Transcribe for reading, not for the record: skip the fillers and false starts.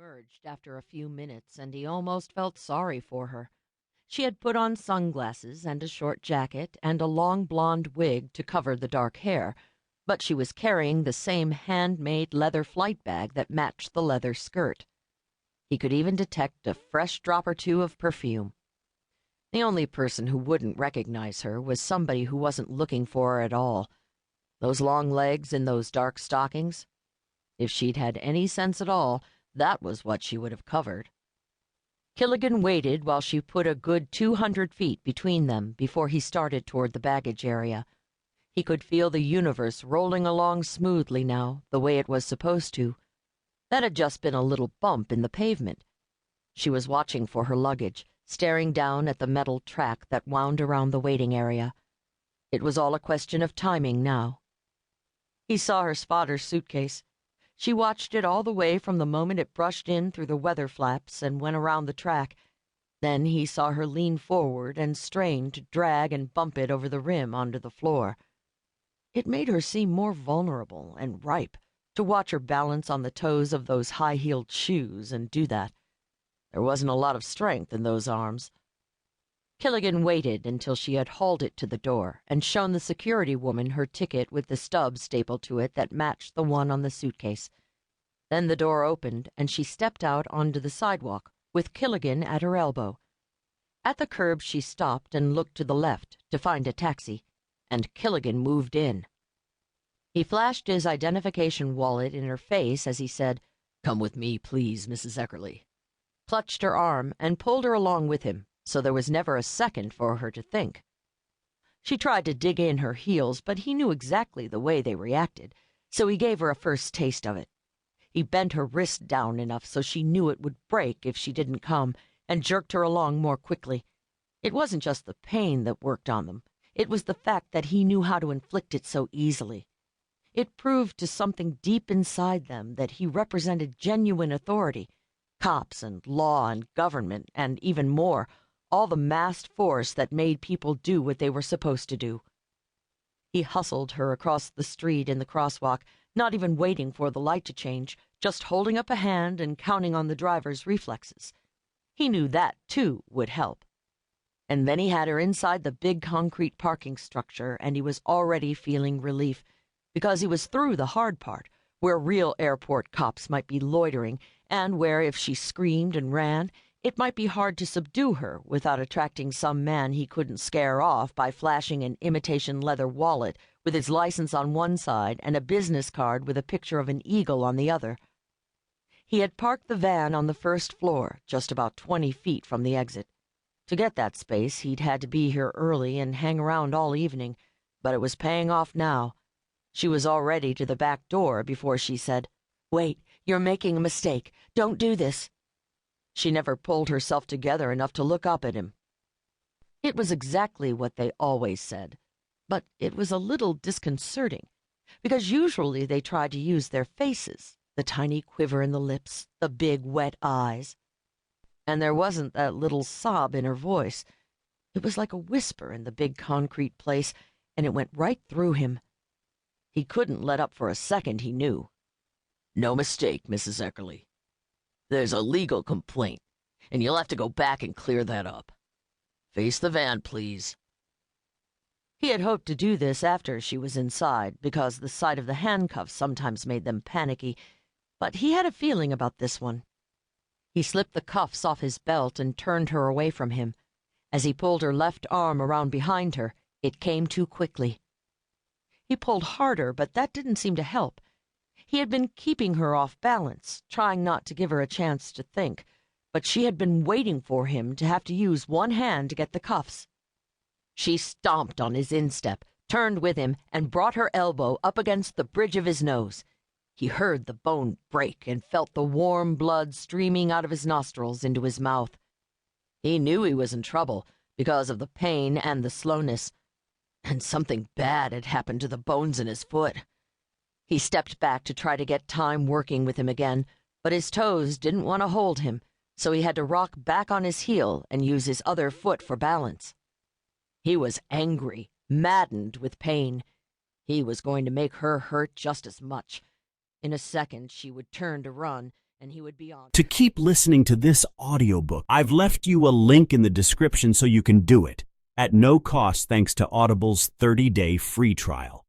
emerged after a few minutes, and he almost felt sorry for her. She had put on sunglasses and a short jacket and a long blonde wig to cover the dark hair, but she was carrying the same handmade leather flight bag that matched the leather skirt. He could even detect a fresh drop or two of perfume. The only person who wouldn't recognize her was somebody who wasn't looking for her at all. Those long legs in those dark stockings? If she'd had any sense at all, that was what she would have covered. Killigan waited while she put a good 200 feet between them before he started toward the baggage area. He could feel the universe rolling along smoothly now, the way it was supposed to. That had just been a little bump in the pavement. She was watching for her luggage, staring down at the metal track that wound around the waiting area. It was all a question of timing now. He saw her spot her suitcase. She watched it all the way from the moment it brushed in through the weather flaps and went around the track. Then he saw her lean forward and strain to drag and bump it over the rim onto the floor. It made her seem more vulnerable and ripe to watch her balance on the toes of those high-heeled shoes and do that. There wasn't a lot of strength in those arms. Killigan waited until she had hauled it to the door and shown the security woman her ticket with the stub stapled to it that matched the one on the suitcase. Then the door opened and she stepped out onto the sidewalk, with Killigan at her elbow. At the curb she stopped and looked to the left to find a taxi, and Killigan moved in. He flashed his identification wallet in her face as he said, "Come with me, please, Mrs. Eckerly," clutched her arm and pulled her along with him, so there was never a second for her to think. She tried to dig in her heels, but he knew exactly the way they reacted, so he gave her a first taste of it. He bent her wrist down enough so she knew it would break if she didn't come, and jerked her along more quickly. It wasn't just the pain that worked on them. It was the fact that he knew how to inflict it so easily. It proved to something deep inside them that he represented genuine authority, cops and law and government, and even more, all the massed force that made people do what they were supposed to do. He hustled her across the street in the crosswalk, not even waiting for the light to change, just holding up a hand and counting on the driver's reflexes. He knew that, too, would help. And then he had her inside the big concrete parking structure, and he was already feeling relief, because he was through the hard part, where real airport cops might be loitering, and where, if she screamed and ran, it might be hard to subdue her without attracting some man he couldn't scare off by flashing an imitation leather wallet with his license on one side and a business card with a picture of an eagle on the other. He had parked the van on the first floor, just about 20 feet from the exit. To get that space, he'd had to be here early and hang around all evening, but it was paying off now. She was already to the back door before she said, "Wait, you're making a mistake. Don't do this." She never pulled herself together enough to look up at him. It was exactly what they always said, but it was a little disconcerting, because usually they tried to use their faces, the tiny quiver in the lips, the big wet eyes. And there wasn't that little sob in her voice. It was like a whisper in the big concrete place, and it went right through him. He couldn't let up for a second, he knew. "No mistake, Mrs. Eckerly. There's a legal complaint, and you'll have to go back and clear that up. Face the van, please." He had hoped to do this after she was inside, because the sight of the handcuffs sometimes made them panicky, but he had a feeling about this one. He slipped the cuffs off his belt and turned her away from him. As he pulled her left arm around behind her, it came too quickly. He pulled harder, but that didn't seem to help. He had been keeping her off balance, trying not to give her a chance to think, but she had been waiting for him to have to use one hand to get the cuffs. She stomped on his instep, turned with him, and brought her elbow up against the bridge of his nose. He heard the bone break and felt the warm blood streaming out of his nostrils into his mouth. He knew he was in trouble because of the pain and the slowness, and something bad had happened to the bones in his foot. He stepped back to try to get time working with him again, but his toes didn't want to hold him, so he had to rock back on his heel and use his other foot for balance. He was angry, maddened with pain. He was going to make her hurt just as much. In a second, she would turn to run, and he would be on. To keep listening to this audiobook, I've left you a link in the description so you can do it, at no cost thanks to Audible's 30-day free trial.